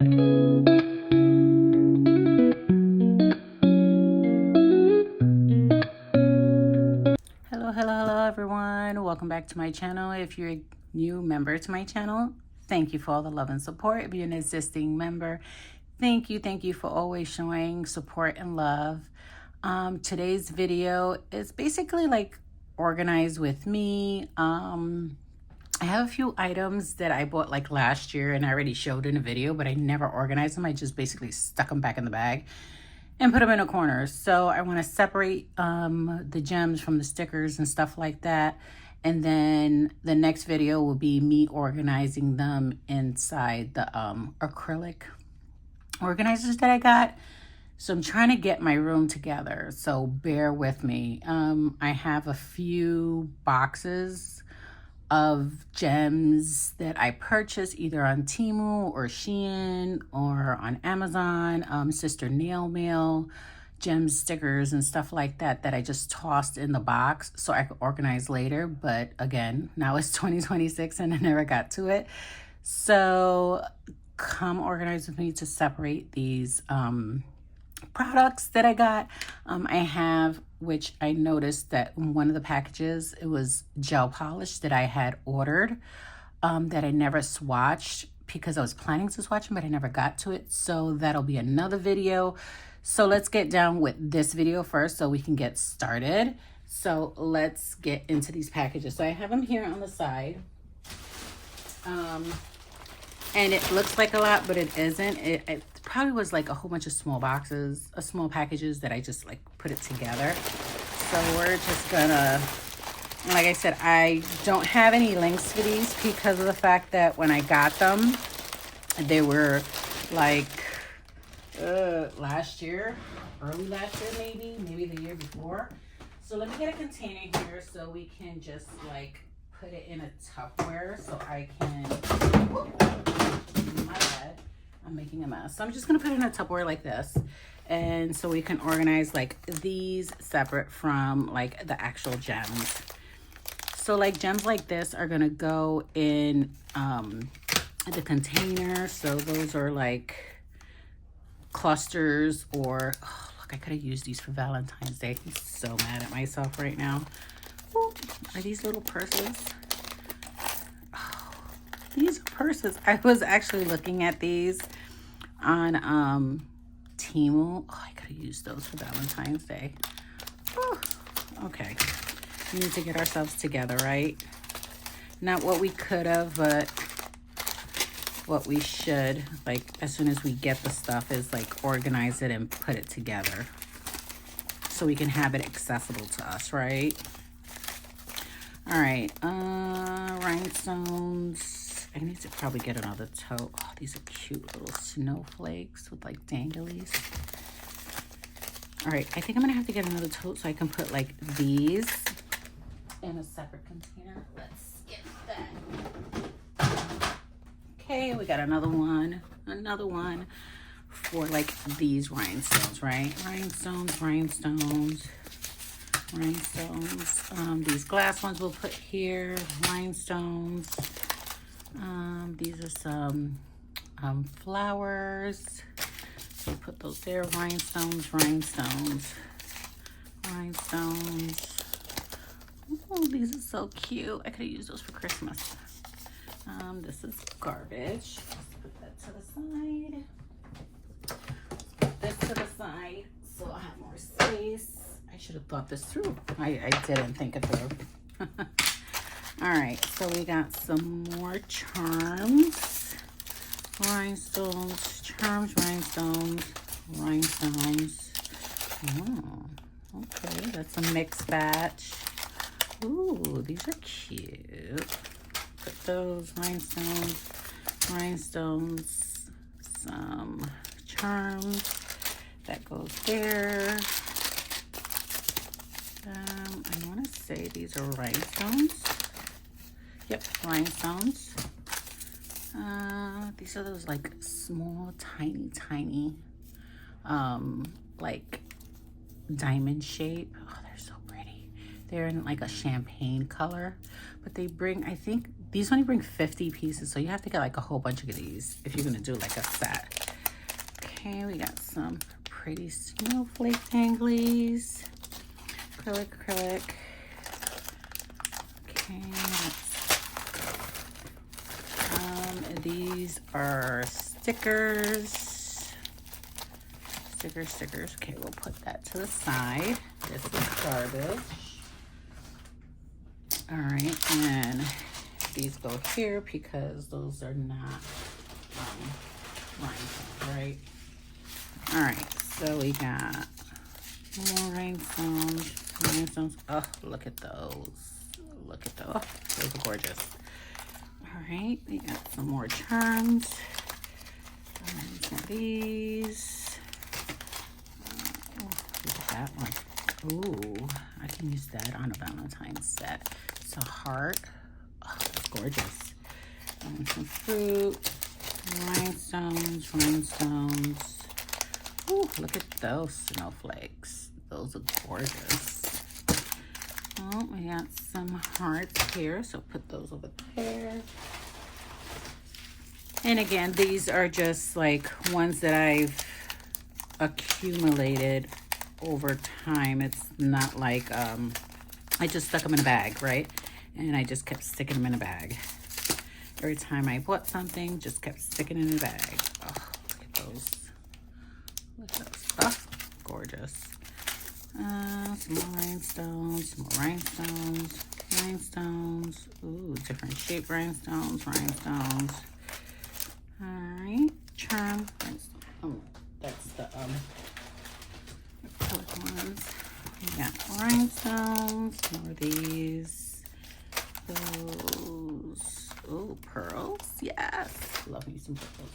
Hello everyone, welcome back to my channel. If you're a new member to my channel, thank you for all the love and support. If you're an existing member, thank you for always showing support and love. Today's video is basically like organized with me. I have a few items that I bought like last year and I already showed in a video, but I never organized them. I just basically stuck them back in the bag and put them in a corner. So I want to separate the gems from the stickers and stuff like that. And then the next video will be me organizing them inside the acrylic organizers that I got. So I'm trying to get my room together, so bear with me. I have a few boxes of gems that I purchased either on Temu or Shein or on Amazon, Sister Nail Mail, gem stickers and stuff like that that I just tossed in the box so I could organize later. But again, now it's 2026 and I never got to it. So come organize with me to separate these products that I got. I have, which I noticed that in one of the packages, it was gel polish that I had ordered that I never swatched because I was planning to swatch them, but I never got to it. So that'll be another video. So let's get down with this video first so we can get started. So let's get into these packages. So I have them here on the side. And it looks like a lot, but it isn't. It probably was like a whole bunch of small boxes, small packages that I just like put it together. So we're just gonna, like I said, I don't have any links for these because of the fact that when I got them, they were like last year, early last year maybe the year before. So let me get a container here so we can just like put it in a Tupperware so I can, my bad, I'm making a mess. So I'm just gonna put it in a Tupperware like this. And so we can organize like these separate from like the actual gems. So like gems like this are gonna go in the container. So those are like clusters or, oh, look, I could have used these for Valentine's Day. I'm so mad at myself right now. Ooh, are these little purses? Oh, these are purses. I was actually looking at these on Temu. Oh, I could have used those for Valentine's Day. Oh, okay. We need to get ourselves together, right? Not what we could have, but what we should. Like, as soon as we get the stuff, is like organize it and put it together so we can have it accessible to us, right? All right, rhinestones. I need to probably get another tote. Oh, these are cute little snowflakes with like danglies. All right, I think I'm gonna have to get another tote so I can put like these in a separate container. Let's get that. Okay, we got another one for like these rhinestones, right? Rhinestones. These glass ones we'll put here. Rhinestones. These are some flowers. We'll put those there. Rhinestones. Oh, these are so cute. I could have used those for Christmas. This is garbage. Let's put that to the side. Put this to the side so I'll have more space. I should have thought this through. I didn't think it through. All right, so we got some more charms. Rhinestones, charms, rhinestones. Oh, okay, that's a mixed batch. Ooh, these are cute. Put those rhinestones, some charms. That goes there. I want to say these are rhinestones. Yep, rhinestones. These are those like small, tiny, like diamond shape. Oh, they're so pretty. They're in like a champagne color, but they bring, I think these only bring 50 pieces. So you have to get like a whole bunch of these if you're going to do like a set. Okay, we got some pretty snowflake tanglies. Acrylic. Okay, these are stickers. Stickers. Okay, we'll put that to the side. This is garbage. All right, and these go here because those are not rhinestones, right? All right, so we got more rhinestones. Oh, look at those. Look at those. Those are gorgeous. All right, we got some more charms. Some of these. Look at that one. Ooh, I can use that on a Valentine's set. It's a heart. Oh, that's gorgeous. Some fruit. Rhinestones. Ooh, look at those snowflakes. Those are gorgeous. Oh, we got some hearts here, so put those over there. And again, these are just like ones that I've accumulated over time. It's not like I just stuck them in a bag, right? And I just kept sticking them in a bag. Every time I bought something, just kept sticking it in a bag. Oh, look at those. Look at those. Oh, gorgeous. Some more rhinestones. Ooh, different shape rhinestones. All right, charm. Oh, that's the acrylic ones. We got rhinestones. More of these. Those. Ooh, pearls. Yes, love me some pearls.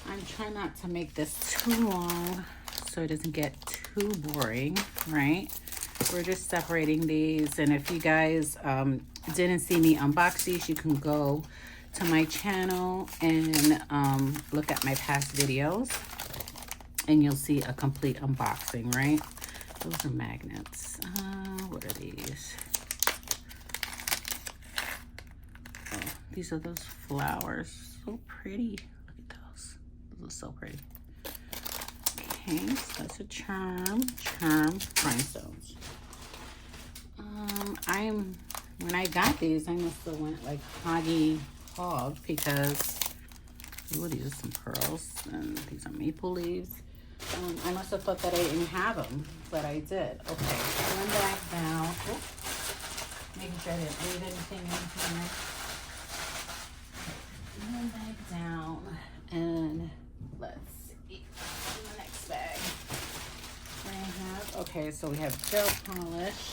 I'm trying not to make this too long so it doesn't get too boring, right? We're just separating these, and if you guys didn't see me unbox these, you can go to my channel and look at my past videos, and you'll see a complete unboxing, right? Those are magnets. What are these? Oh, these are those flowers. So pretty. Look at those. Those are so pretty. Okay, so that's a charm rhinestones. When I got these, I must have went like hog because, ooh, these are some pearls and these are maple leaves. I must have thought that I didn't have them, but I did. Okay, one bag now. Oh, making sure I didn't leave anything in here. One bag down, and let's see in the next bag. I have, okay, so we have gel polish.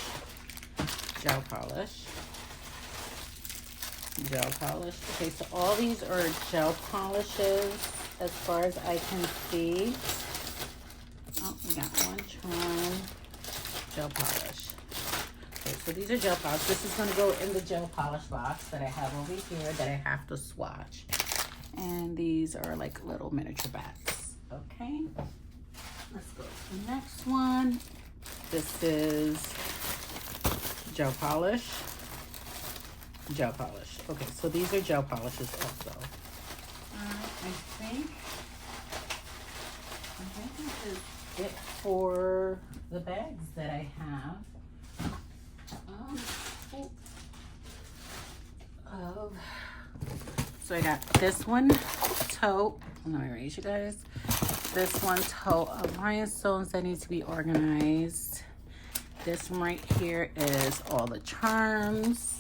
Okay, so all these are gel polishes as far as I can see. Oh, we got one charm gel polish. Okay, so these are gel polish. This is going to go in the gel polish box that I have over here that I have to swatch. And these are like little miniature bats. Okay, let's go to the next one. This is gel polish. Okay, so these are gel polishes also. I think this is it for the bags that I have. So I got this one tote. Let me raise you guys. This one tote of rhinestones that need to be organized. This one right here is all the charms.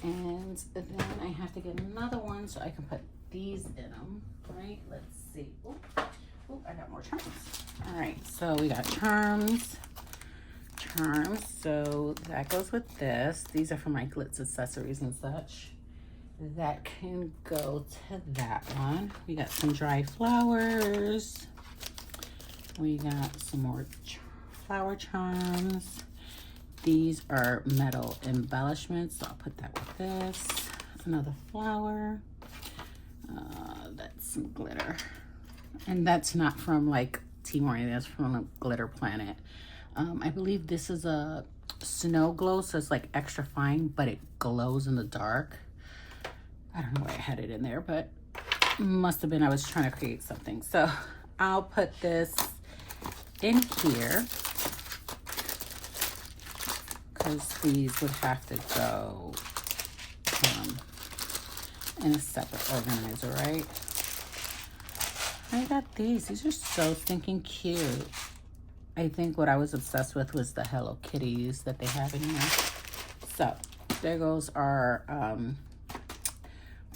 And then I have to get another one so I can put these in them, right? Let's see. Oh, I got more charms. All right, so we got charms. So that goes with this. These are for my glitz accessories and such. That can go to that one. We got some dry flowers. We got some more flower charms. These are metal embellishments, so I'll put that with this. Another flower. That's some glitter. And that's not from like Timor, that's from a Glitter Planet. I believe this is a snow glow, so it's like extra fine, but it glows in the dark. I don't know why I had it in there, but Must have been I was trying to create something. So I'll put this in here because these would have to go in a separate organizer, right? I got these. These are so stinking cute. I think what I was obsessed with was the Hello Kitties that they have in here. So there goes our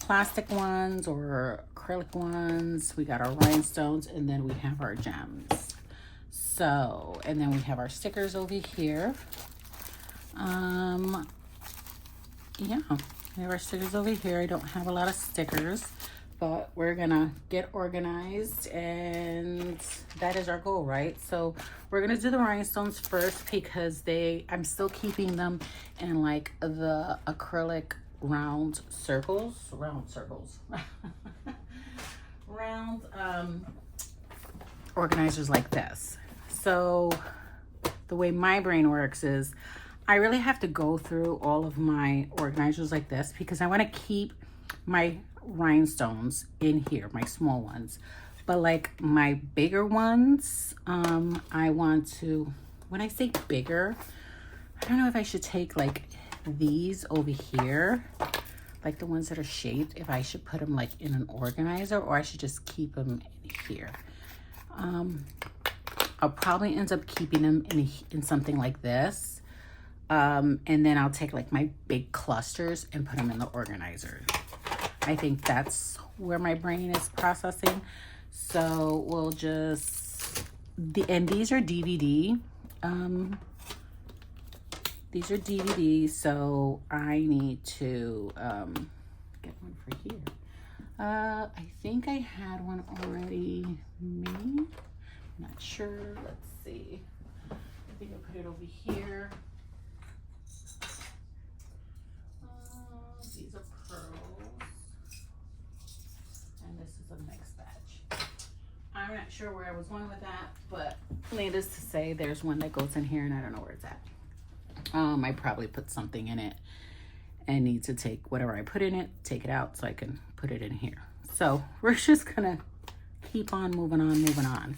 plastic ones or acrylic ones. We got our rhinestones, and then we have our gems. So, and then we have our stickers over here. Yeah, we have our stickers over here. I don't have a lot of stickers, but we're gonna get organized, and that is our goal, right? So we're gonna do the rhinestones first because I'm still keeping them in like the acrylic round organizers like this. So the way my brain works is I really have to go through all of my organizers like this because I want to keep my rhinestones in here, my small ones. But like my bigger ones, I want to, when I say bigger, I don't know if I should take like these over here, like the ones that are shaped, if I should put them like in an organizer or I should just keep them in here. I'll probably end up keeping them in something like this. And then I'll take like my big clusters and put them in the organizer. I think that's where my brain is processing. So we'll just, and these are DVD. These are DVD, so I need to get one for here. I think I had one already made. Not sure. Let's see. I think I put it over here. These are pearls. And this is a mixed batch. I'm not sure where I was going with that, but needless to say, there's one that goes in here and I don't know where it's at. I probably put something in it and need to take whatever I put in it, take it out so I can put it in here. So we're just gonna keep on moving on.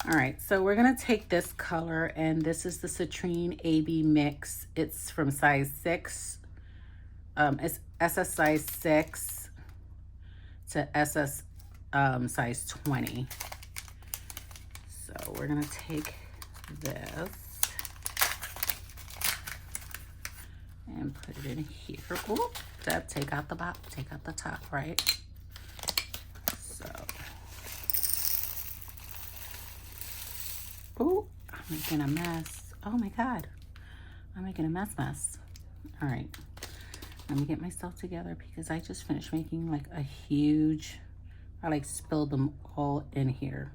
All right, so we're gonna take this color, and this is the Citrine AB Mix. It's from size 6. It's SS size 6 to SS size 20. So we're gonna take this and put it in here. Oop, that take out the bottom, take out the top, right? So, ooh, I'm making a mess. Oh my God, I'm making a mess. All right, let me get myself together because I just finished making like a huge, I like spilled them all in here.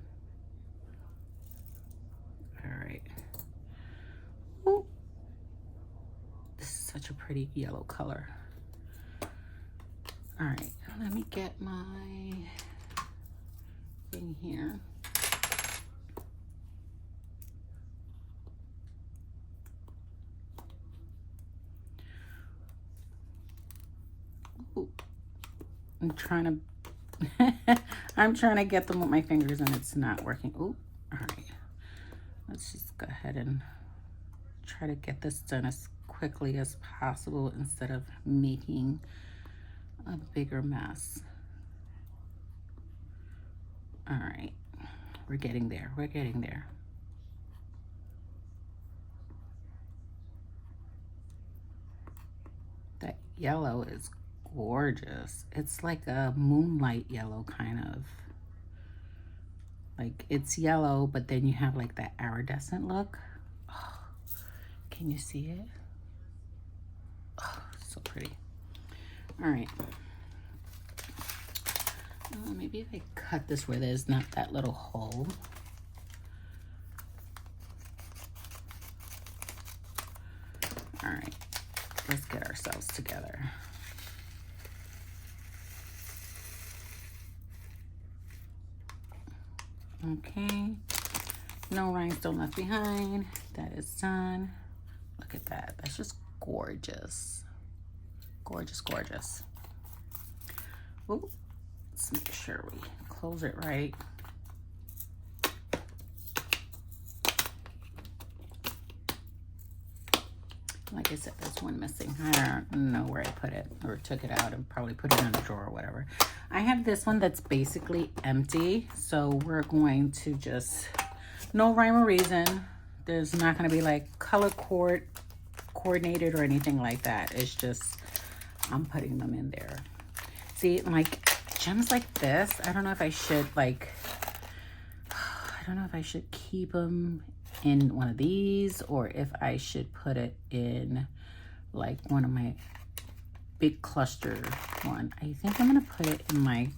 All right. Ooh. This is such a pretty yellow color. All right, let me get my thing here. Ooh. I'm trying to get them with my fingers and it's not working. Ooh, all right. Let's just go ahead and try to get this done as quickly as possible instead of making a bigger mess. All right, we're getting there. That yellow is gorgeous. It's like a moonlight yellow kind of. Like it's yellow, but then you have like that iridescent look. Oh, can you see it? Oh, so pretty. All right. Maybe if I cut this where there's not that little hole. All right, let's get ourselves together. Okay, no rhinestone left behind. That is done. Look at that. That's just gorgeous. Gorgeous. Ooh. Let's make sure we close it right. Like I said, there's one missing. I don't know where I put it or took it out and probably put it in a drawer or whatever. I have this one that's basically empty. So we're going to just, no rhyme or reason. There's not going to be like color coordinated or anything like that. It's just, I'm putting them in there. See, like gems like this, I don't know if I should like, I don't know if I should keep them in one of these or if I should put it in like one of my big cluster one. I think I'm gonna put it in my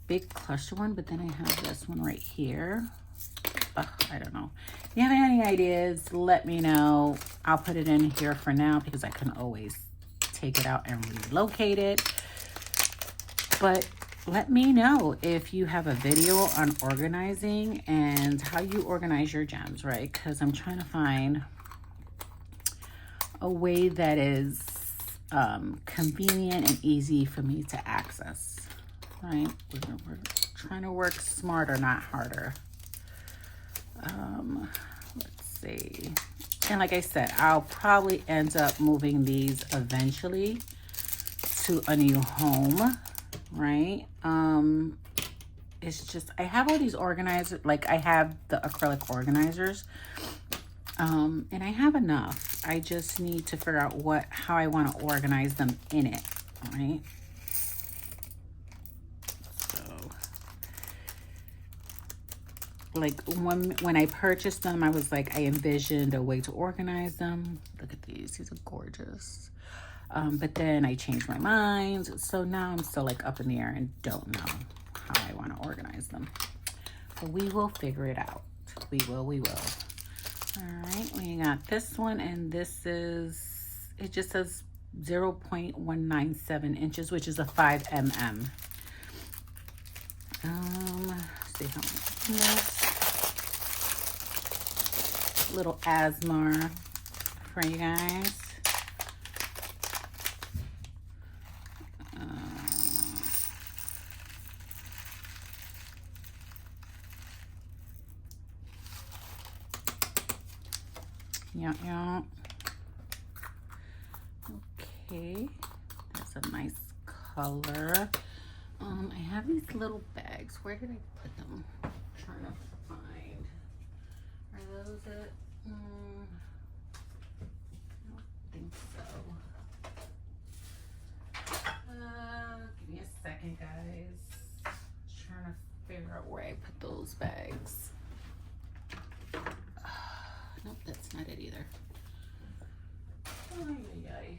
big cluster one, but then I have this one right here. I don't know. If you have any ideas, let me know. I'll put it in here for now because I can always take it out and relocate it. But let me know if you have a video on organizing and how you organize your gems, right? Because I'm trying to find a way that is convenient and easy for me to access, right? We're trying to work smarter, not harder. Let's see. And like I said, I'll probably end up moving these eventually to a new home, right? It's just, I have all these organizers, like I have the acrylic organizers, and I have enough. I just need to figure out how I want to organize them in it, right? So, like when I purchased them, I was like, I envisioned a way to organize them. Look at these are gorgeous. But then I changed my mind. So now I'm still like up in the air and don't know how I want to organize them. But we will figure it out. We will. All right, we got this one, and this is, it just says 0.197 inches, which is a 5 mm. Let's see how much this. Little ASMR for you guys. Yeah. Okay, that's a nice color. I have these little bags. Where did I put them? I'm trying to find. Are those it? I don't think so. Give me a second, guys. Trying to figure out where I put those bags. Nope, that's not it either. Ay.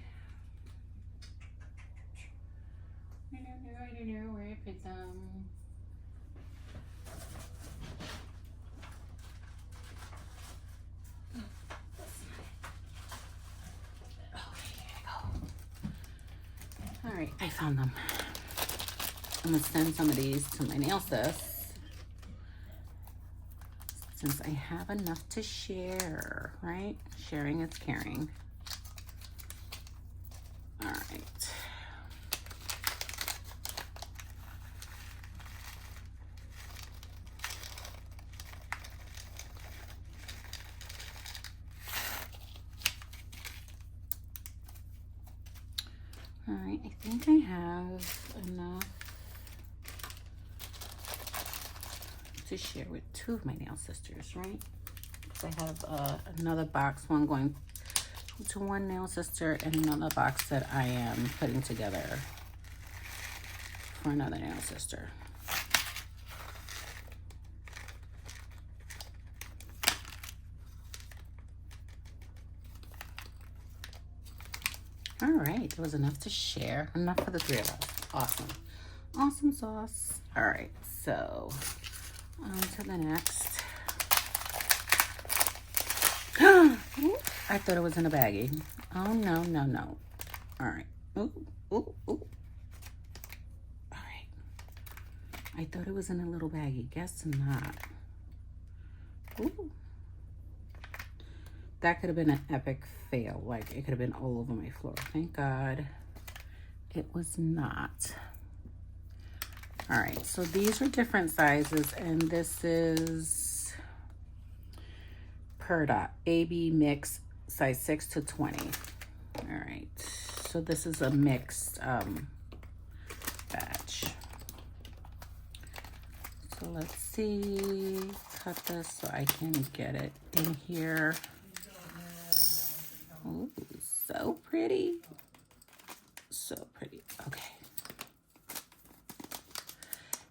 I don't know where I put them. All right, I found them. I'm gonna send some of these to my nail sis, since I have enough to share, right? Sharing is caring. All right. All right, I think I have enough to share with two of my nail sisters, right? I have another box, one going to one nail sister and another box that I am putting together for another nail sister. All right, there was enough to share, enough for the three of us. Awesome sauce. All right, so on to the next. I thought it was in a baggie. Oh, no. All right. Ooh. All right. I thought it was in a little baggie. Guess not. Ooh. That could have been an epic fail. Like, it could have been all over my floor. Thank God it was not. All right, so these are different sizes, and this is per dot AB mix size 6 to 20. All right, so this is a mixed batch. So let's see, cut this so I can get it in here. Ooh, so pretty. So pretty. Okay.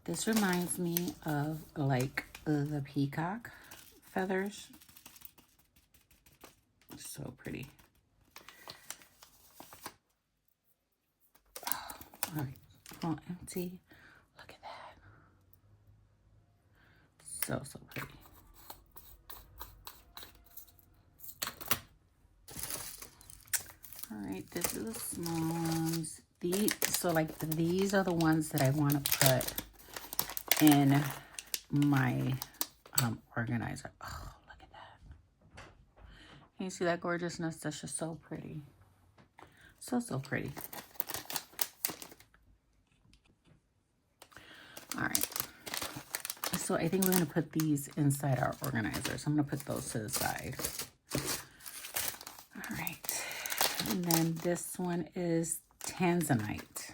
This reminds me of like the peacock feathers. So pretty. Oh, all right, all empty. Look at that. So pretty. All right, this is the small ones. These are the ones that I want to put in my organizer. Oh, look at that. Can you see that gorgeousness? That's just so pretty. So pretty. All right. So I think we're going to put these inside our organizer. So I'm going to put those to the side. All right. And then this one is Tanzanite.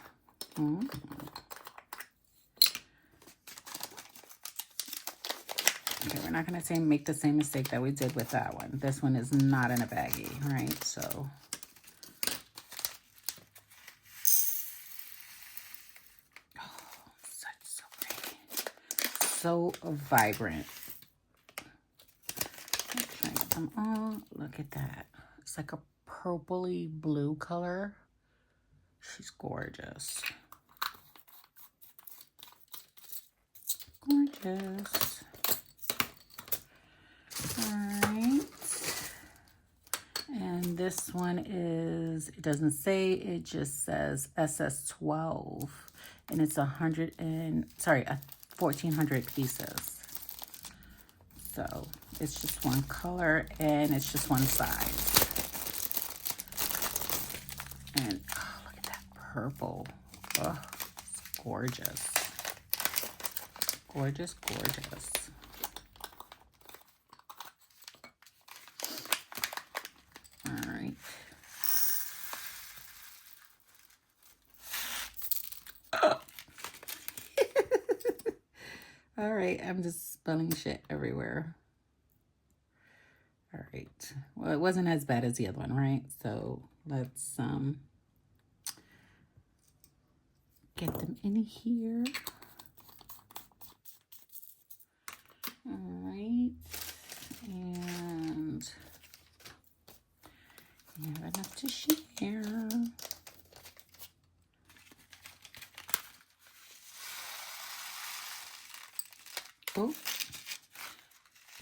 Okay, we're not going to make the same mistake that we did with that one. This one is not in a baggie, right? So so pretty. So vibrant. Let's try them all. Look at that. It's like a purpley blue color. She's gorgeous. Gorgeous. All right. And this one is, it doesn't say, it just says SS12. And it's 1,400 pieces. So it's just one color and it's just one size. And oh, look at that purple. Oh, it's gorgeous. Gorgeous, gorgeous. All right. Oh. All right, I'm just spilling shit everywhere. All right. Well, it wasn't as bad as the other one, right? So let's get them in here. All right. And you have enough to share. Oh,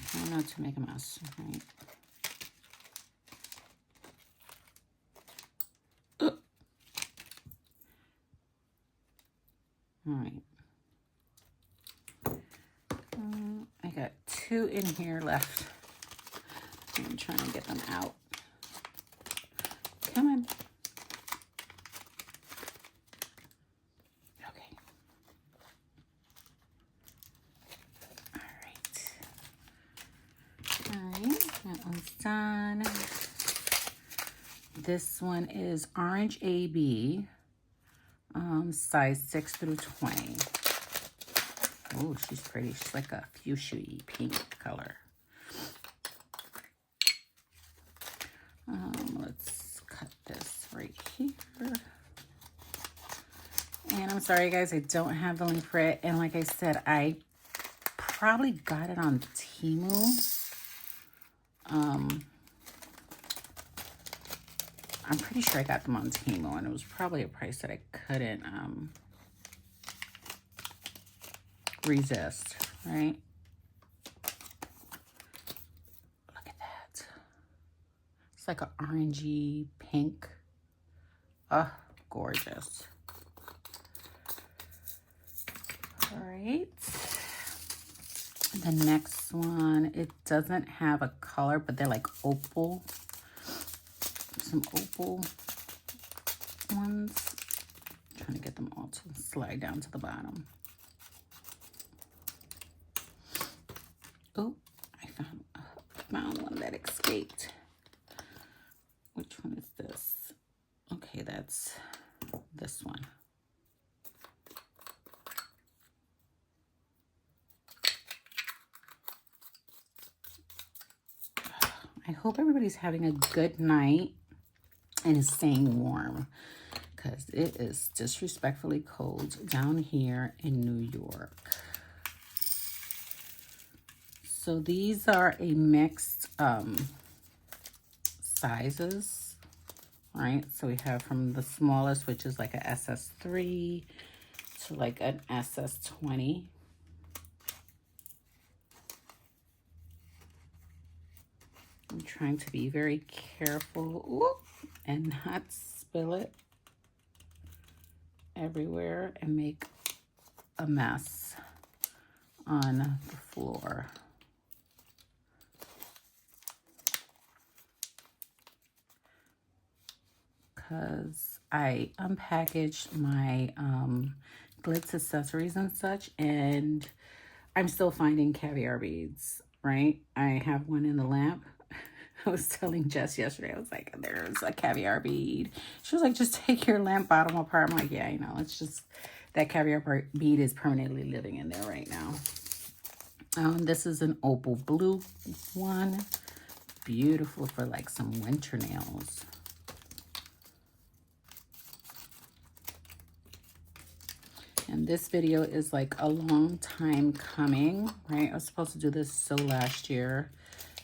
try not to make a mess, right? All right. I got 2 in here left. I'm trying to get them out. Come on. Okay. All right, that one's done. This one is Orange AB, size 6 through 20. Oh, she's pretty. She's like a fuchsia pink color. Let's cut this right here. And I'm sorry, guys, I don't have the link for it. And like I said, I probably got it on Temu. I'm pretty sure I got them on Temu, and it was probably a price that I couldn't resist, right? Look at that. It's like an orangey pink. Oh, gorgeous. All right. The next one, it doesn't have a color, but they're like opal. Some opal ones. I'm trying to get them all to slide down to the bottom. Oh, I found one that escaped. Which one is this? Okay, that's this one. I hope everybody's having a good night and is staying warm, because it is disrespectfully cold down here in New York. So these are a mixed sizes, right? So we have from the smallest, which is like a SS3, to like an SS20. I'm trying to be very careful and not spill it everywhere and make a mess on the floor. Because I unpackaged my glitz accessories and such, and I'm still finding caviar beads, right? I have one in the lamp. I was telling Jess yesterday, I was like, there's a caviar bead. She was like, just take your lamp bottom apart. I'm like, yeah, I know. It's just that caviar bead is permanently living in there right now. This is an opal blue one. Beautiful for like some winter nails. And this video is like a long time coming, right? I was supposed to do this last year,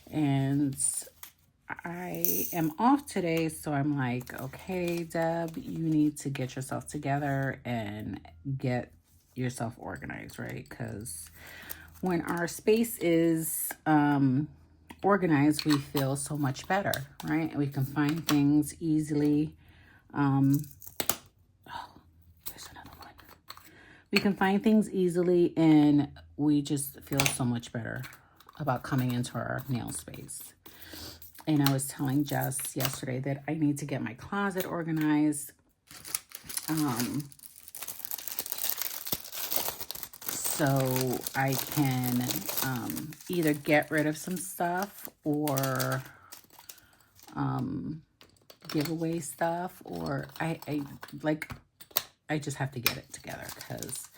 and I am off today, so I'm like, okay, Deb, you need to get yourself together and get yourself organized, right? Because when our space is organized, we feel so much better, right? We can find things easily. There's another one. We can find things easily, and we just feel so much better about coming into our nail space. And I was telling Jess yesterday that I need to get my closet organized. So I can either get rid of some stuff or give away stuff, or I just have to get it together, because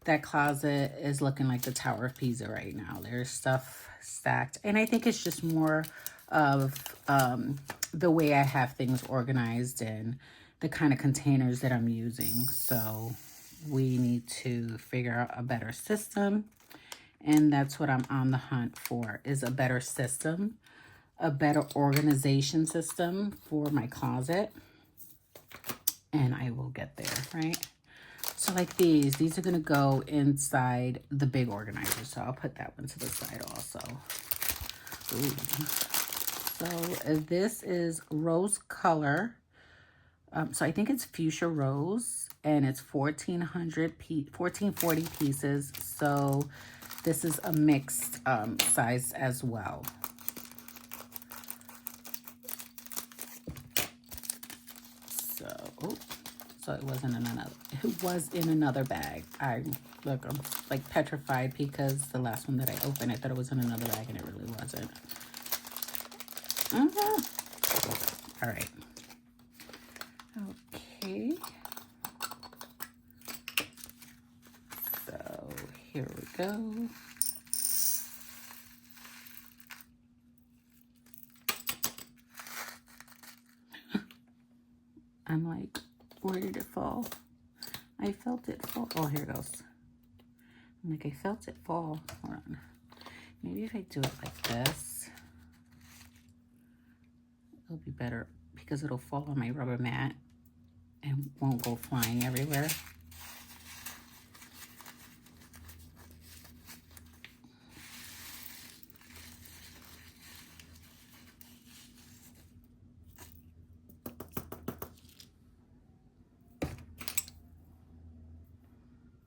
that closet is looking like the Tower of Pisa right now. There's stuff stacked, and I think it's just more of the way I have things organized and the kind of containers that I'm using. So we need to figure out a better system, and that's what I'm on the hunt for, is a better system, a better organization system for my closet, and I will get there, right? So like these are gonna go inside the big organizer, so I'll put that one to the side also. Ooh. So this is rose color. So I think it's fuchsia rose, and it's 1440 pieces. So this is a mixed size as well. So it wasn't in another. It was in another bag. I'm like petrified, because the last one that I opened, I thought it was in another bag, and it really wasn't. All right. Okay. So here we go. I'm like, where did it fall? I felt it fall. Oh, here it goes. I'm like, I felt it fall. Hold on. Maybe if I do it like this, it'll be better, because it'll fall on my rubber mat and won't go flying everywhere.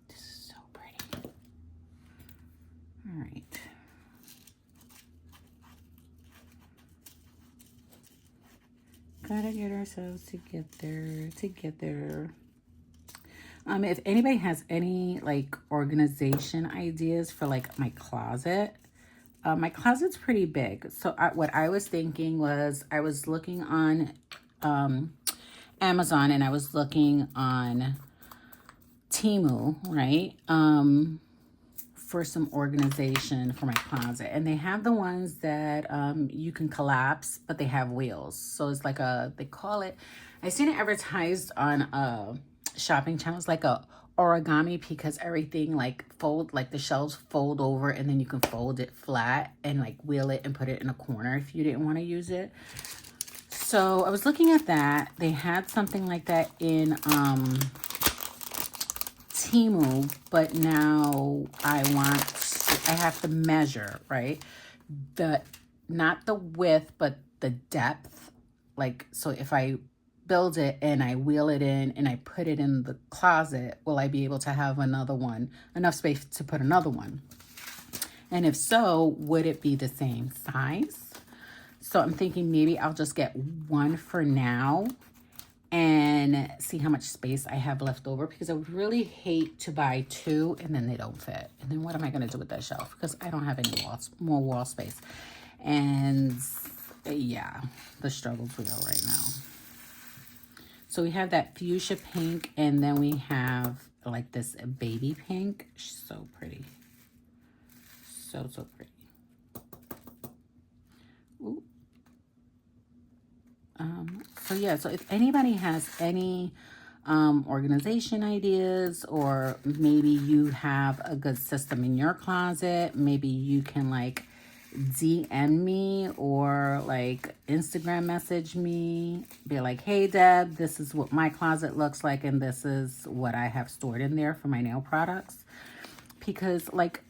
This is so pretty. All right. Gotta get ourselves together. If anybody has any like organization ideas for like my closet, my closet's pretty big. So what I was thinking was I was looking on Amazon and I was looking on Temu, right? For some organization for my closet. And they have the ones that you can collapse, but they have wheels. So it's like they call it, I seen it advertised on shopping channels, like a origami, because everything like the shelves fold over and then you can fold it flat and like wheel it and put it in a corner if you didn't want to use it. So I was looking at that. They had something like that in Temu, but now I have to measure, right? Not the width, but the depth. Like, so if I build it and I wheel it in and I put it in the closet, will I be able to have another one, enough space to put another one? And if so, would it be the same size? So I'm thinking maybe I'll just get one for now and see how much space I have left over, because I would really hate to buy two and then they don't fit. And then what am I going to do with that shelf? Because I don't have any more wall space. And yeah, the struggle's real right now. So we have that fuchsia pink, and then we have like this baby pink. So pretty. So pretty. Ooh. So yeah, so if anybody has any organization ideas, or maybe you have a good system in your closet, maybe you can like DM me or like Instagram message me, be like, hey Deb, this is what my closet looks like and this is what I have stored in there for my nail products. Because like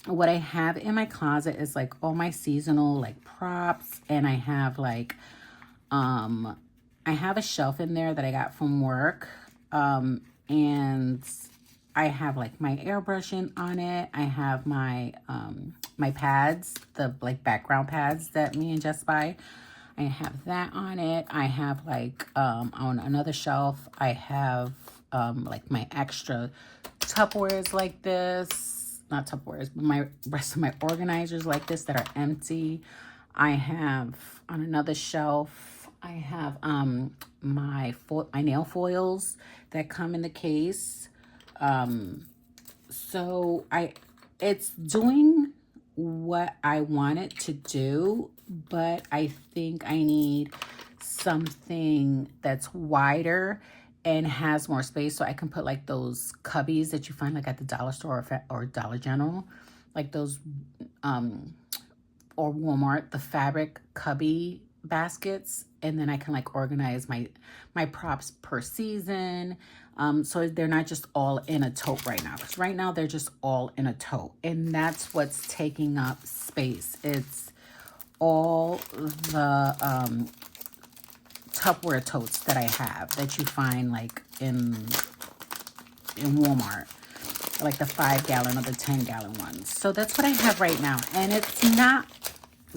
what I have in my closet is like all my seasonal like props, and I have like I have a shelf in there that I got from work, and I have like my airbrushing on it. I have my my pads, the like background pads that me and Jess buy. I have that on it. I have like on another shelf, I have like my extra Tupperwares like this, not Tupperwares, but my rest of my organizers like this that are empty. I have on another shelf, I have my nail foils that come in the case. So it's doing what I want it to do, but I think I need something that's wider and has more space, so I can put like those cubbies that you find like at the dollar store or Dollar General, like those or Walmart, the fabric cubby baskets, and then I can like organize my props per season, so they're not just all in a tote right now, because right now they're just all in a tote, and that's what's taking up space. It's all the Tupperware totes that I have that you find like in Walmart, like the 5-gallon or the 10-gallon ones. So that's what I have right now, and it's not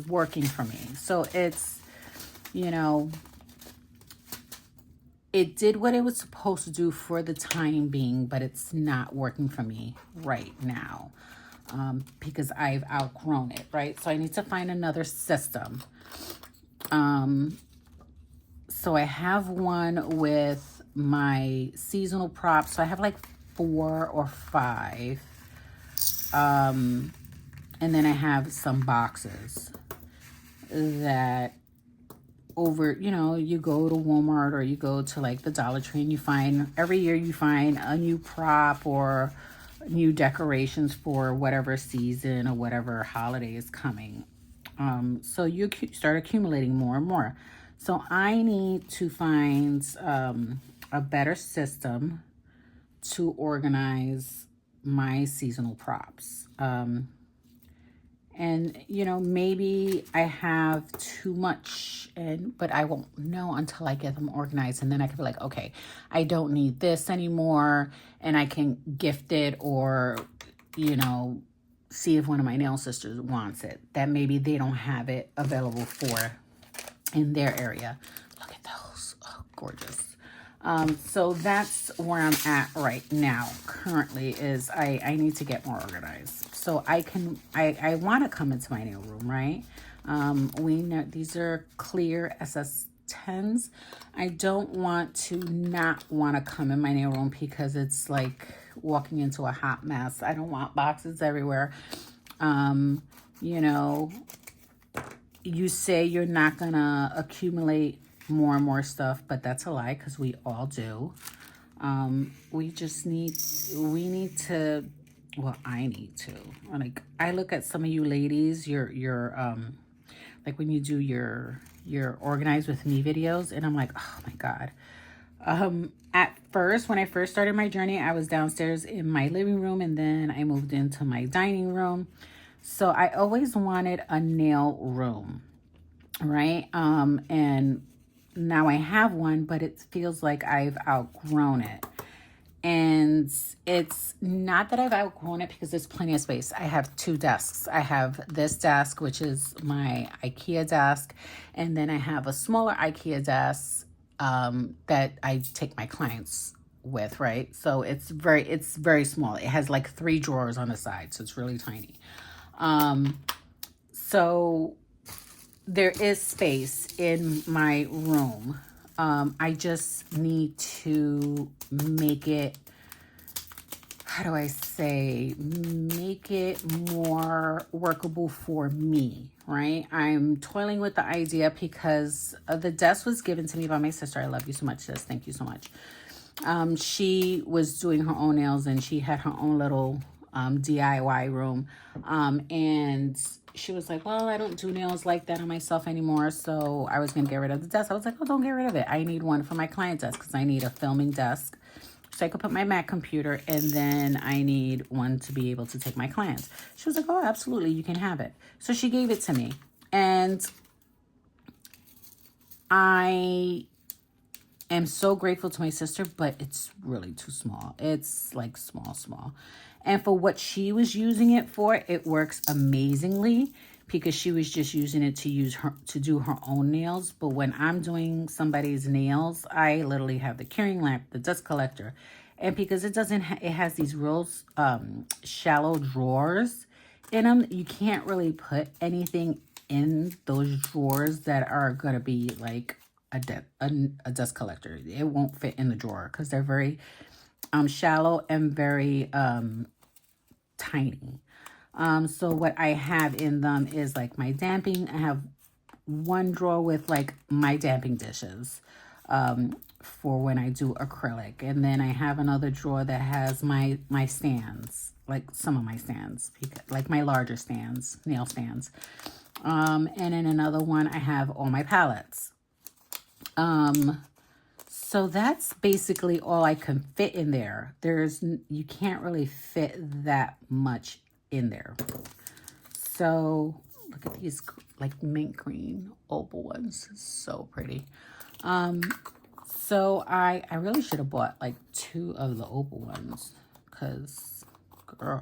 working for me. So it's, you know, it did what it was supposed to do for the time being, but it's not working for me right now, because I've outgrown it, right? So I need to find another system. So I have one with my seasonal props. So I have like 4 or 5. And then I have some boxes that over, you know, you go to Walmart or you go to like the Dollar Tree and you find, every year you find a new prop or new decorations for whatever season or whatever holiday is coming. So you start accumulating more and more. So I need to find a better system to organize my seasonal props. And, you know, maybe I have too much, but I won't know until I get them organized. And then I can be like, okay, I don't need this anymore. And I can gift it, or, you know, see if one of my nail sisters wants it, that maybe they don't have it available for in their area. Look at those. Oh, gorgeous. So that's where I'm at right now. Currently is I need to get more organized. so I want to come into my nail room, right? We know these are clear SS10s. I don't want to not want to come in my nail room because it's like walking into a hot mess. I don't want boxes everywhere. You know, you say you're not gonna accumulate more and more stuff, but that's a lie because we all do. We need to, well, I need to, like, I look at some of you ladies, like when you do your Organize With Me videos, and I'm like, oh my God. At first, when I first started my journey, I was downstairs in my living room, and then I moved into my dining room. So I always wanted a nail room, right? And now I have one, but it feels like I've outgrown it. And it's not that I've outgrown it because there's plenty of space. I have two desks. I have this desk, which is my IKEA desk. And then I have a smaller IKEA desk that I take my clients with, right? So it's very small. It has like 3 drawers on the side. So it's really tiny. So there is space in my room. I just need to make it, how do I say, make it more workable for me, right? I'm toiling with the idea because the desk was given to me by my sister. I love you so much, sis. Thank you so much. She was doing her own nails and she had her own little DIY room. And she was like, well, I don't do nails like that on myself anymore. So I was going to get rid of the desk. I was like, oh, don't get rid of it. I need one for my client desk because I need a filming desk so I could put my Mac computer, and then I need one to be able to take my clients. She was like, oh, absolutely, you can have it. So she gave it to me. And I am so grateful to my sister, but it's really too small. It's like small. And for what she was using it for, it works amazingly because she was just using it to do her own nails. But when I'm doing somebody's nails, I literally have the curing lamp, the dust collector. And because it has these real shallow drawers in them, you can't really put anything in those drawers that are going to be like a dust collector. It won't fit in the drawer because they're very shallow and very tiny. So what I have in them is like my damping. I have one drawer with like my damping dishes for when I do acrylic, and then I have another drawer that has my stands, like some of my stands, like my larger stands, nail stands. And in another one I have all my palettes. So that's basically all I can fit in there. You can't really fit that much in there. So look at these like mint green opal ones. So pretty. So I really should have bought like 2 of the opal ones because girl,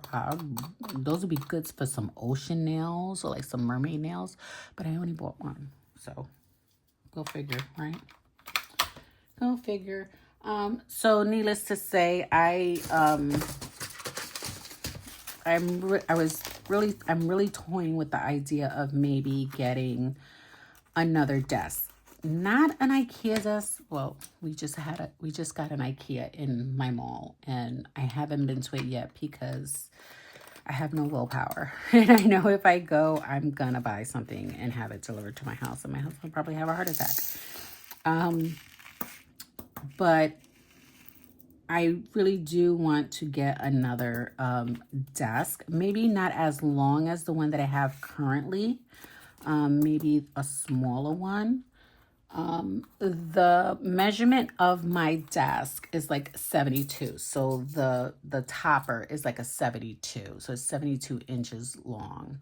those would be good for some ocean nails or like some mermaid nails, but I only bought 1. So go figure, right? Go figure. So needless to say, I'm really toying with the idea of maybe getting another desk. Not an IKEA desk. Well, we just got an IKEA in my mall, and I haven't been to it yet because I have no willpower. And I know if I go, I'm gonna buy something and have it delivered to my house, and my husband will probably have a heart attack. But I really do want to get another desk. Maybe not as long as the one that I have currently. Maybe a smaller one. The measurement of my desk is like 72. So the topper is like a 72. So it's 72 inches long.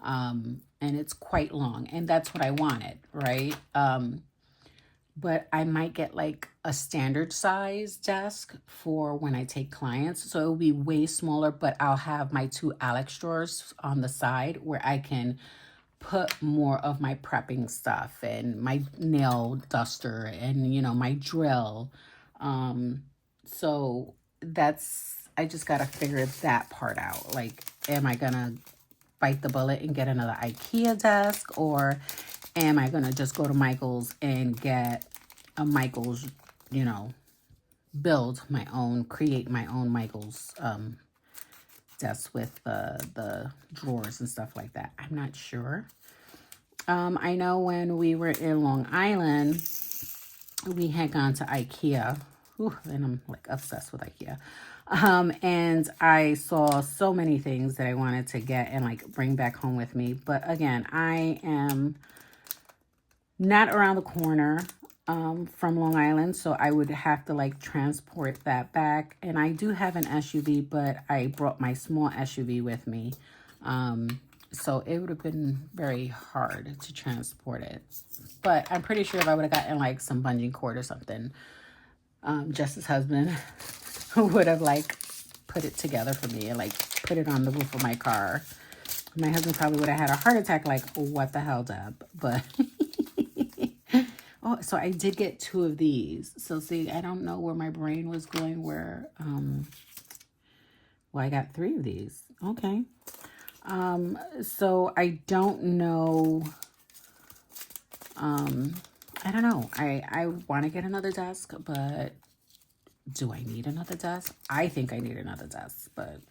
And it's quite long. And that's what I wanted, right? But I might get like a standard size desk for when I take clients. So it will be way smaller, but I'll have my 2 Alex drawers on the side where I can put more of my prepping stuff and my nail duster and, you know, my drill. So I just got to figure that part out. Like, am I going to bite the bullet and get another IKEA desk, or am I going to just go to Michael's and get a Michael's, you know, build my own, create my own Michael's desk with the drawers and stuff like that. I'm not sure. I know when we were in Long Island, we had gone to IKEA. Ooh, and I'm like obsessed with IKEA. And I saw so many things that I wanted to get and like bring back home with me. But again, I am not around the corner from Long Island, so I would have to like transport that back. And I do have an SUV, but I brought my small SUV with me. So it would have been very hard to transport it. But I'm pretty sure if I would have gotten like some bungee cord or something, Jess's husband would have like put it together for me and like put it on the roof of my car. My husband probably would have had a heart attack like, what the hell, Deb? But oh, so I did get 2 of these. So see, I don't know where my brain was going where, well, I got 3 of these. Okay. So I don't know, I don't know. I want to get another desk, but do I need another desk? I think I need another desk, but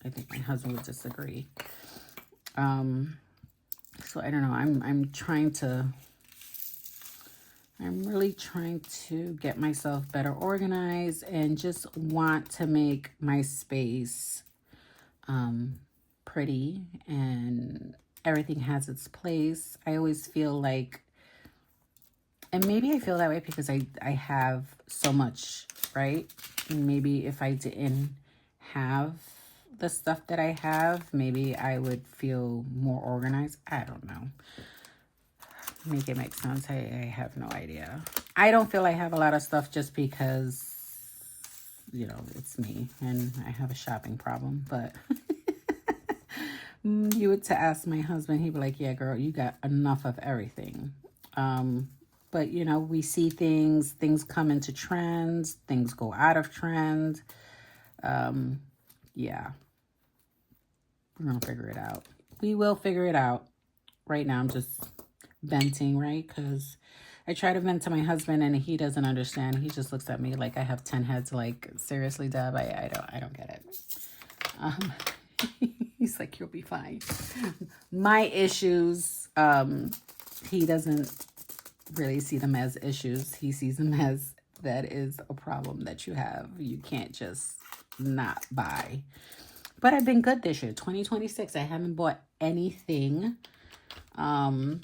I think my husband would disagree. So I don't know. I'm really trying to get myself better organized and just want to make my space pretty and everything has its place. I always feel like, and maybe I feel that way because I have so much, right? And maybe if I didn't have the stuff that I have, maybe I would feel more organized. I don't know. Make it make sense. I have no idea. I don't feel I have a lot of stuff just because, you know, it's me and I have a shopping problem. But you would to ask my husband, he'd be like, yeah, girl, you got enough of everything. But, you know, we see things come into trends, things go out of trend. Yeah. We're going to figure it out. We will figure it out. Right now, I'm just venting, right? Because I try to vent to my husband and he doesn't understand. He just looks at me like I have 10 heads. Like, seriously, Deb, I don't get it. He's like, you'll be fine. My issues, he doesn't really see them as issues. He sees them as that is a problem that you have. You can't just not buy. But I've been good this year, 2026. I haven't bought anything. I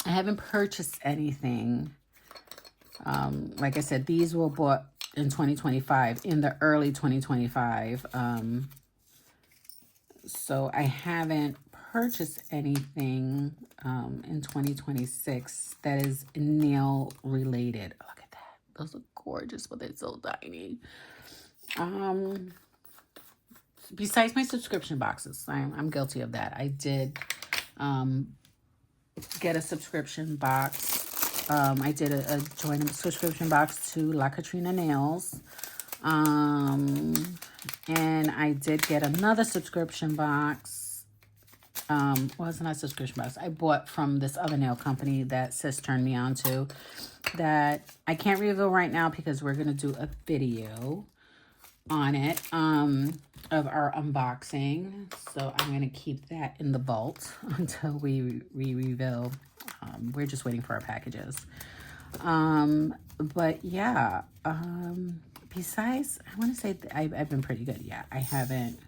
haven't purchased anything. Like I said, these were bought in 2025, in the early 2025. So I haven't purchased anything in 2026 that is nail related. Look at that. Those are gorgeous, but they're so tiny. Besides my subscription boxes, I'm guilty of that. I did get a subscription box. I did join a subscription box to La Katrina Nails. And I did get another subscription box. Well, it's not a subscription box. I bought from this other nail company that Sis turned me on to that I can't reveal right now because we're going to do a video on it of our unboxing. So I'm going to keep that in the vault until we reveal. We're just waiting for our packages. But yeah, besides, I want to say that I've been pretty good. Yeah, I haven't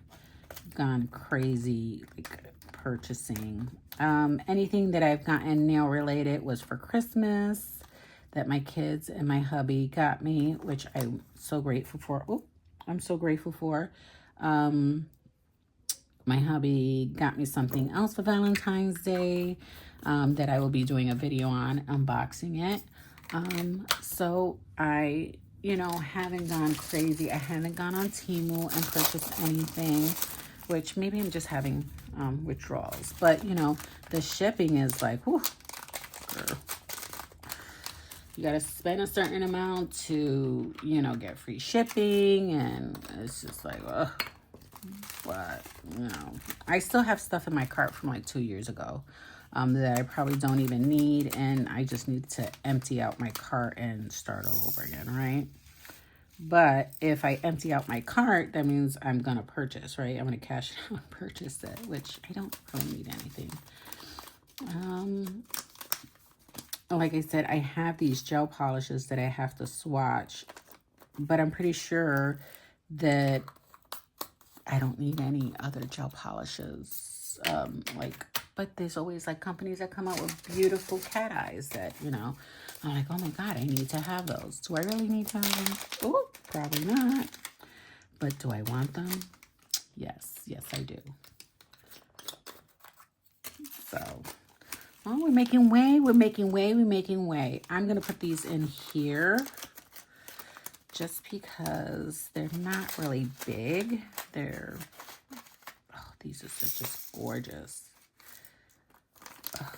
gone crazy like purchasing. Anything that I've gotten nail related was for Christmas that my kids and my hubby got me, which I'm so grateful for. Oh, I'm so grateful for. My hubby got me something else for Valentine's Day that I will be doing a video on, unboxing it. So I, you know, haven't gone crazy. I haven't gone on Temu and purchased anything, which maybe I'm just having withdrawals. But, you know, the shipping is like, whew, girl. You got to spend a certain amount to, you know, get free shipping. And it's just like, ugh. But, you know, I still have stuff in my cart from like 2 years ago that I probably don't even need. And I just need to empty out my cart and start all over again, right? But if I empty out my cart, that means I'm going to purchase, right? I'm going to cash it out and purchase it, which I don't really need anything. Like I said, I have these gel polishes that I have to swatch, but I'm pretty sure that I don't need any other gel polishes. But there's always like companies that come out with beautiful cat eyes that, you know, I'm like, oh my God, I need to have those. Do I really need to have them? Oh, probably not. But do I want them? Yes, yes, I do. So, oh, we're making way, we're making way, we're making way. I'm going to put these in here just because they're not really big. They're, oh, these are just gorgeous. Oh,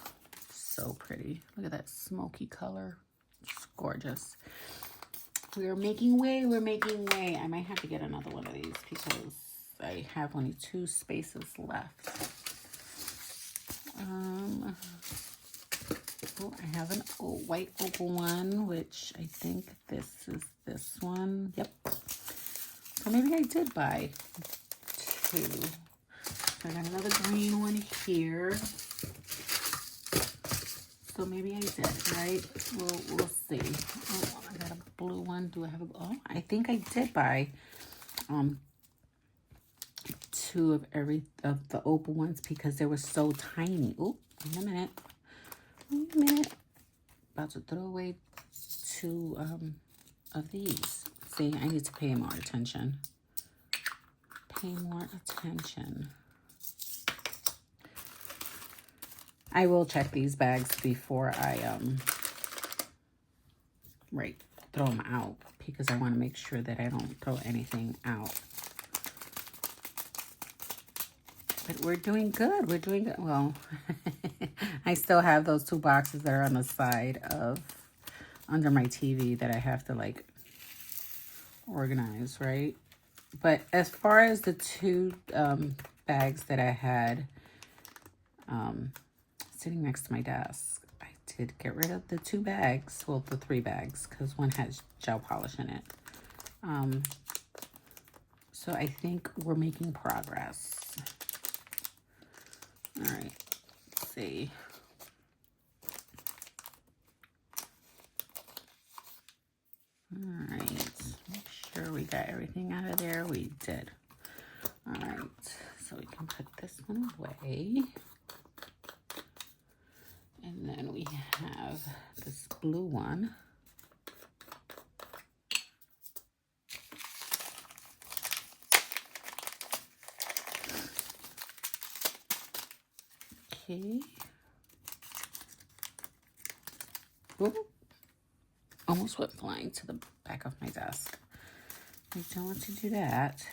so pretty. Look at that smoky color. It's gorgeous. We're making way, we're making way. I might have to get another one of these because I have only 2 spaces left. Oh, I have an white opal one, which I think this is this one. Yep. So maybe I did buy 2. I got another green one here. So maybe I did, right? We'll see. Oh, I got a blue one. Do I have a, oh, I think I did buy 2 of the opal ones because they were so tiny. Oh, wait a minute. Wait a minute. About to throw away 2 of these. See, I need to pay more attention. Pay more attention. I will check these bags before I throw them out because I want to make sure that I don't throw anything out. But we're doing good. We're doing good. Well, I still have those 2 boxes that are on the side of under my TV that I have to like organize, right? But as far as the 2 bags that I had sitting next to my desk, I did get rid of the 2 bags. Well, the 3 bags because one has gel polish in it. So I think we're making progress. All right, let's see. All right, make sure we got everything out of there. We did. All right, so we can put this one away. And then we have this blue one. Okay. Ooh. Almost went flying to the back of my desk. I don't want to do that.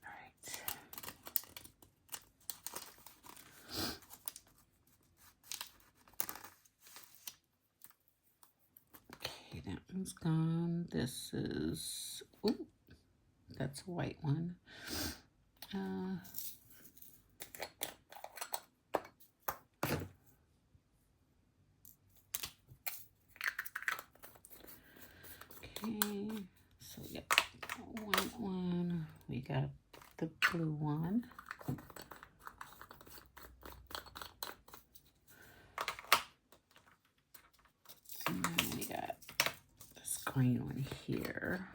All right. Okay, that one's gone. This is, ooh, that's a white one. Okay, so yep, white one. We got the blue one. And then we got this green one here.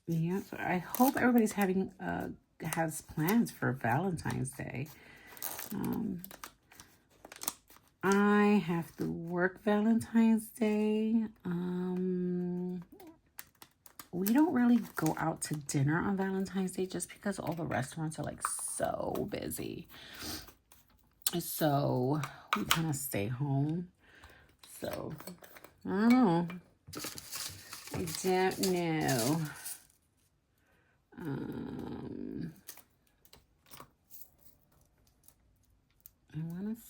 Yeah, so I hope everybody's having has plans for Valentine's Day. I have to work Valentine's Day. We don't really go out to dinner on Valentine's Day just because all the restaurants are like so busy. So we kind of stay home. So I don't know. I don't know. I want to say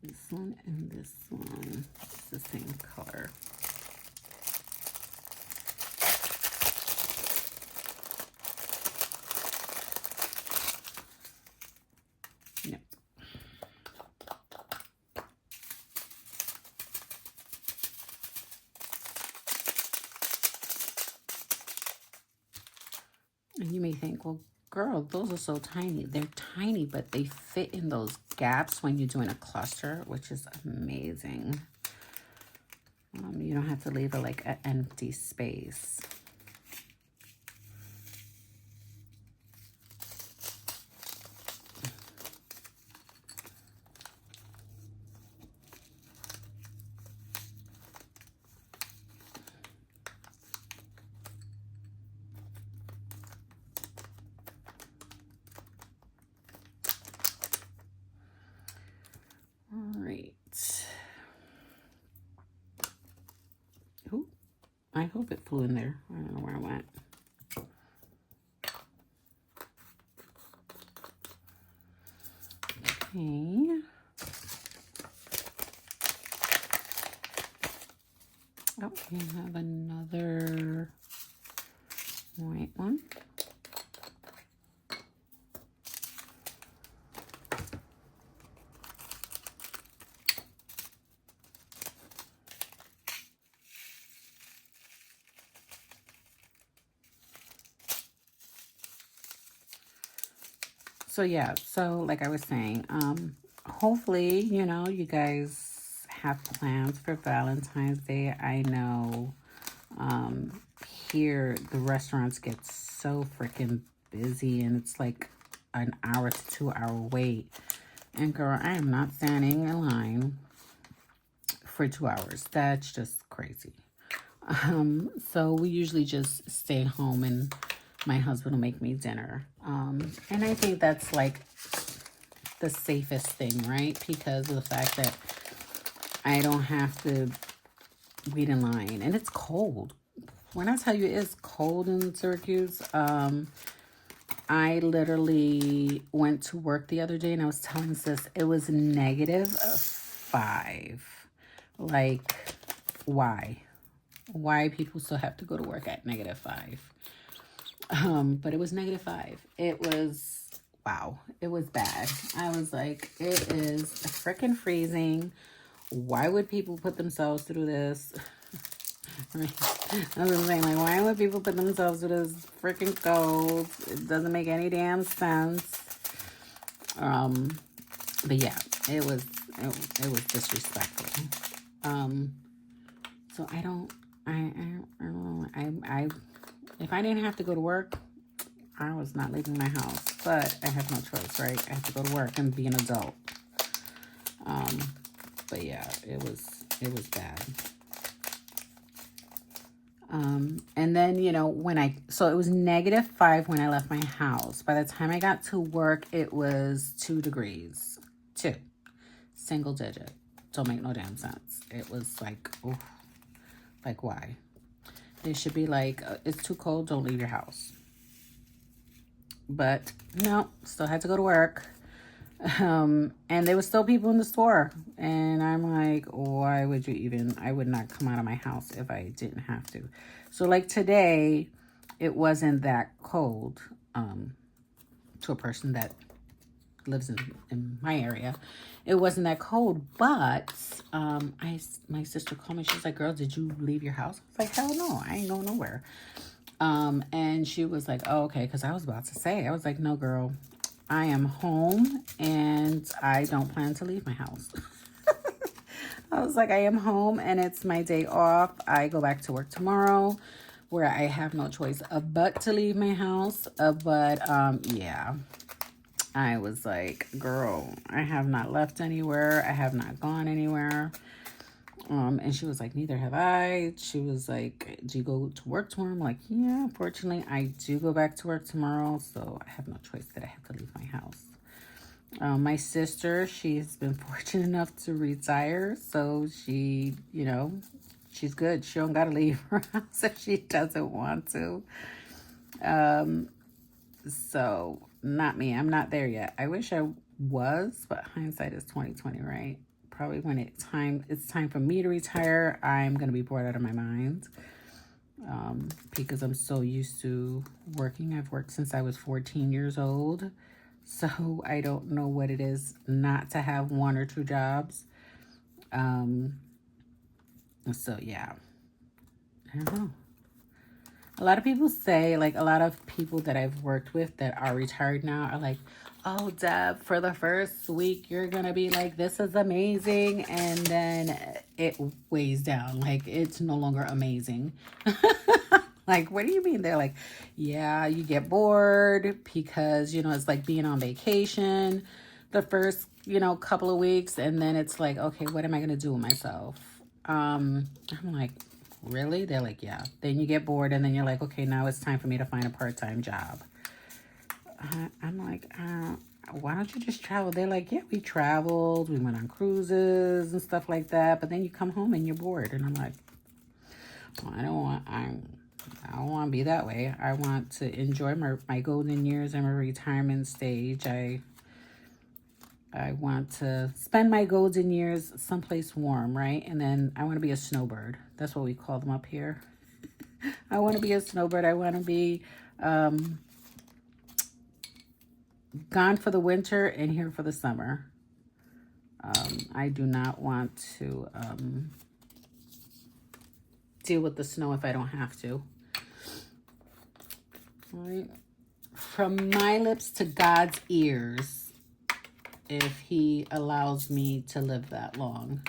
this one and this one. It's the same color. Yep. And you may think, well, girl, those are so tiny. They're tiny, but they fit in those gaps when you're doing a cluster, which is amazing. You don't have to leave like an empty space. I hope it flew in there. I don't know where it went. Okay. Oh, we have another white one. So yeah, so like I was saying, hopefully, you know, you guys have plans for Valentine's Day. I know here the restaurants get so freaking busy and it's like an hour to 2 hour wait. And girl, I am not standing in line for 2 hours. That's just crazy. So we usually just stay home and my husband will make me dinner. And I think that's like the safest thing, right? Because of the fact that I don't have to wait in line. And it's cold. When I tell you it's cold in Syracuse, I literally went to work the other day and I was telling sis it was -5. Like, why? Why people still have to go to work at -5? But it was -5. It was, wow, it was bad. I was like, it is freaking freezing. Why would people put themselves through this? Right? I was saying, like, why would people put themselves through this freaking cold? It doesn't make any damn sense. But yeah, it was disrespectful. So I don't know. If I didn't have to go to work, I was not leaving my house. But I have no choice, right? I have to go to work and be an adult. But yeah, it was bad. And then, you know, so it was -5 when I left my house. By the time I got to work, it was 2 degrees. 2. Single digit. Don't make no damn sense. It was like, oh, like why? It should be like, it's too cold, don't leave your house. But no, still had to go to work. And there were still people in the store. And I'm like, why would you even, I would not come out of my house if I didn't have to. So like today, it wasn't that cold to a person that lives in my area. It wasn't that cold, but my sister called me. She was like, girl, did you leave your house? I was like, hell no, I ain't going nowhere. And she was like, oh, okay, because I was about to say, I was like, no, girl, I am home and I don't plan to leave my house. I was like, I am home and it's my day off. I go back to work tomorrow where I have no choice but to leave my house. But yeah, I was like, girl, I have not left anywhere. I have not gone anywhere. And she was like, neither have I. She was like, do you go to work tomorrow? I'm like, yeah, unfortunately, I do go back to work tomorrow. So I have no choice that I have to leave my house. My sister, she's been fortunate enough to retire. So she, you know, she's good. She don't got to leave her house if she doesn't want to. So not me. I'm not there yet. I wish I was, but hindsight is 2020, right? Probably when it's time for me to retire, I'm gonna be bored out of my mind. Because I'm so used to working. I've worked since I was 14 years old. So I don't know what it is not to have one or two jobs. So yeah. I don't know. A lot of people say, like, a lot of people that I've worked with that are retired now are like, oh, Deb, for the first week, you're going to be like, this is amazing. And then it weighs down. Like, it's no longer amazing. Like, what do you mean? They're like, yeah, you get bored because, you know, it's like being on vacation the first, you know, couple of weeks. And then it's like, okay, what am I going to do with myself? I'm like, really? They're like, yeah. Then you get bored and then you're like, okay, now it's time for me to find a part-time job. I'm like, why don't you just travel? They're like, yeah, we traveled. We went on cruises and stuff like that. But then you come home and you're bored. And I'm like, well, I don't want to be that way. I want to enjoy my golden years and my retirement stage. I want to spend my golden years someplace warm, right? And then I want to be a snowbird. That's what we call them up here. I want to be a snowbird. I want to be gone for the winter and here for the summer. I do not want to deal with the snow if I don't have to. All right. From my lips to God's ears, if he allows me to live that long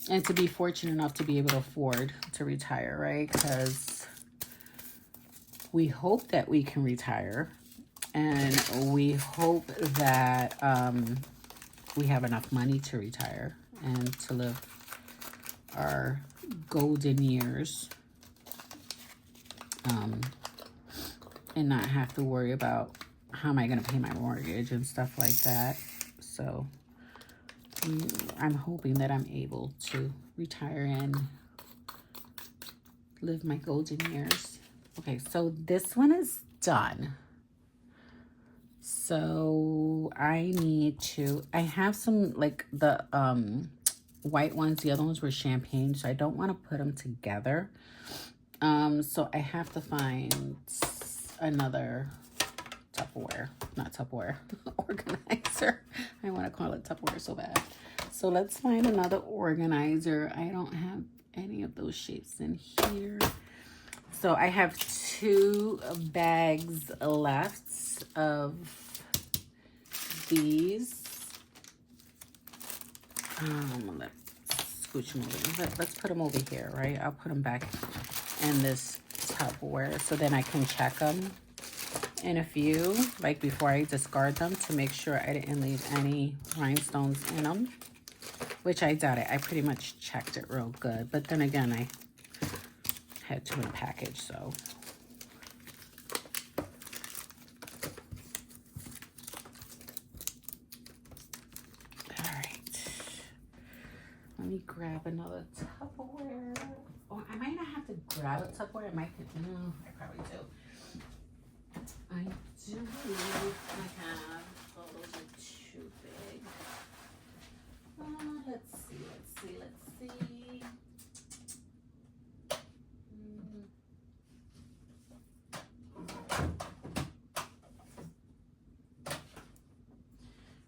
and to be fortunate enough to be able to afford to retire, right? Because we hope that we can retire and we hope that we have enough money to retire and to live our golden years and not have to worry about how am I going to pay my mortgage and stuff like that. So I'm hoping that I'm able to retire and live my golden years. Okay, so this one is done. So I have some like the white ones. The other ones were champagne, so I don't want to put them together. So I have to find another not Tupperware, organizer. I want to call it Tupperware so bad. So let's find another organizer. I don't have any of those shapes in here. So I have 2 bags left of these. Let's scooch them over. Let's put them over here, right? I'll put them back in this Tupperware so then I can check them in a few, like before I discard them, to make sure I didn't leave any rhinestones in them, which I doubt it. I pretty much checked it real good, but then again, I had 2 in a package, so. All right. Let me grab another Tupperware. Oh, I might not have to grab a Tupperware. I probably do. I do believe I have. Oh, those are too big. Let's see.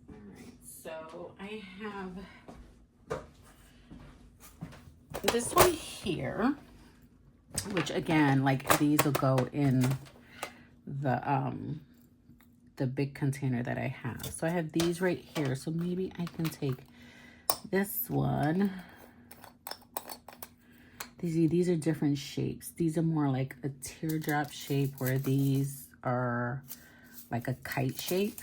All right, so I have this one here, which again, like these will go in the big container that I have. So I have these right here. So maybe I can take this one. These are different shapes. These are more like a teardrop shape, where these are like a kite shape.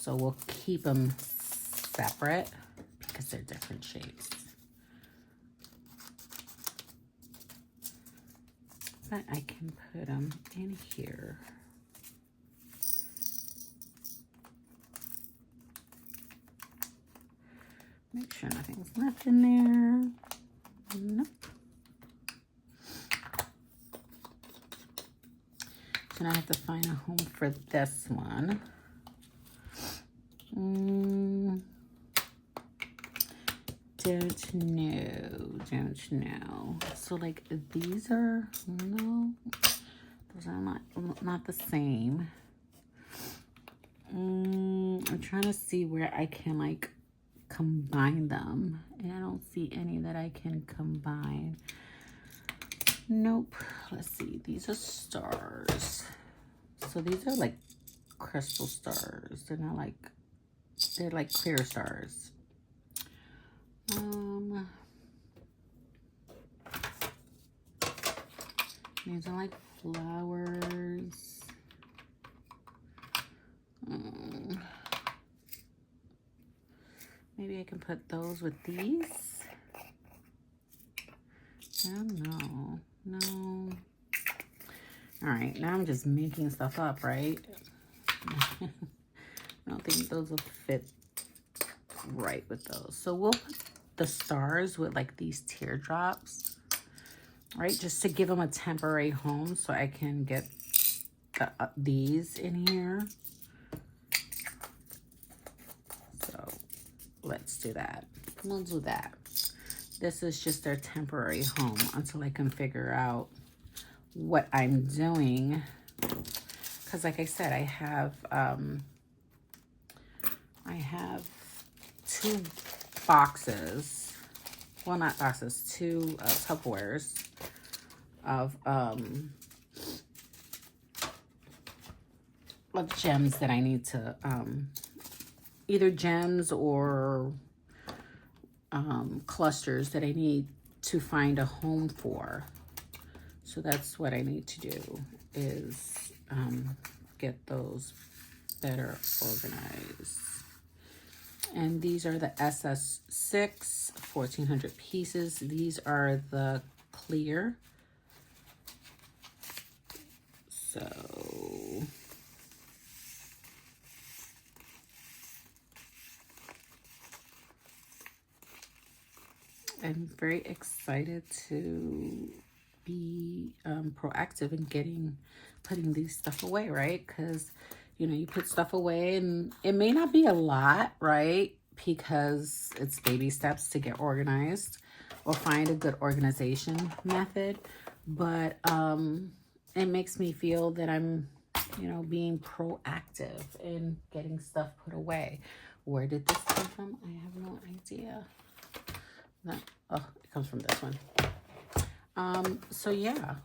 So we'll keep them separate because they're different shapes. But I can put them in here. Make sure nothing's left in there. Nope. So now I have to find a home for this one. Don't know. So like these are, no, those are not the same. I'm trying to see where I can like combine them, and I don't see any that I can combine. Nope. Let's see. These are stars. So these are like crystal stars. They're not like, they're like clear stars. These are like flowers. Maybe I can put those with these. I don't know. No. All right, now I'm just making stuff up, right? I don't think those will fit right with those. So we'll put the stars with like these teardrops, right? Just to give them a temporary home so I can get these in here. So let's do that. We'll do that. This is just their temporary home until I can figure out what I'm doing. Because like I said, I have 2 boxes. Well, not boxes, 2 Tupperwares of gems that I need to either gems or clusters that I need to find a home for. So that's what I need to do, is get those better organized. And these are the SS6 1400 pieces. These are the clear. So I'm very excited to be proactive in putting these stuff away, right? Because, you know, you put stuff away and it may not be a lot, right? Because it's baby steps to get organized or find a good organization method. But it makes me feel that I'm, you know, being proactive in getting stuff put away. Where did this come from? I have no idea. No, oh, it comes from this one. So yeah,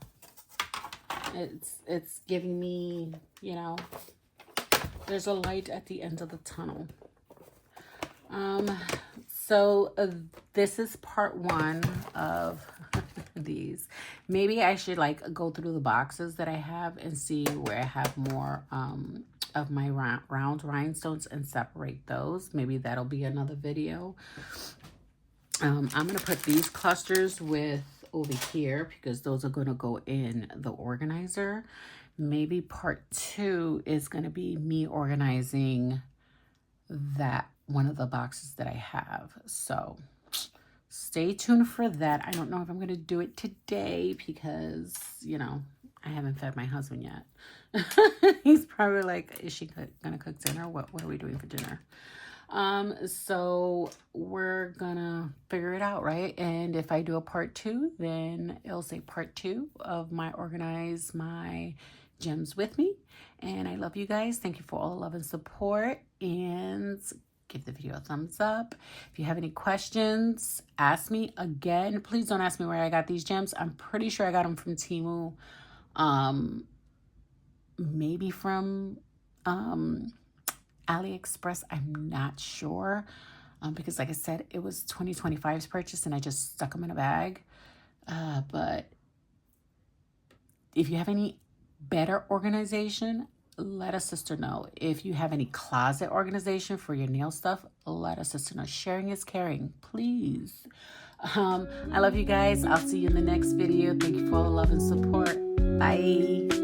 it's giving me, you know, there's a light at the end of the tunnel. So this is part 1 of these. Maybe I should like go through the boxes that I have and see where I have more of my round rhinestones and separate those. Maybe that'll be another video. I'm going to put these clusters with over here because those are going to go in the organizer. Maybe part 2 is going to be me organizing that one of the boxes that I have. So stay tuned for that. I don't know if I'm going to do it today because, you know, I haven't fed my husband yet. He's probably like, is she going to cook dinner? What are we doing for dinner? So we're gonna figure it out, right? And if I do a part 2, then it'll say part 2 of my organize my gems with me. And I love you guys. Thank you for all the love and support, and give the video a thumbs up. If you have any questions, ask me again. Please don't ask me where I got these gems. I'm pretty sure I got them from Temu. Maybe from AliExpress. I'm not sure because like I said, it was 2025's purchase and I just stuck them in a bag. But if you have any better organization, let a sister know. If you have any closet organization for your nail stuff, let a sister know. Sharing is caring, please. I love you guys. I'll see you in the next video. Thank you for all the love and support. Bye.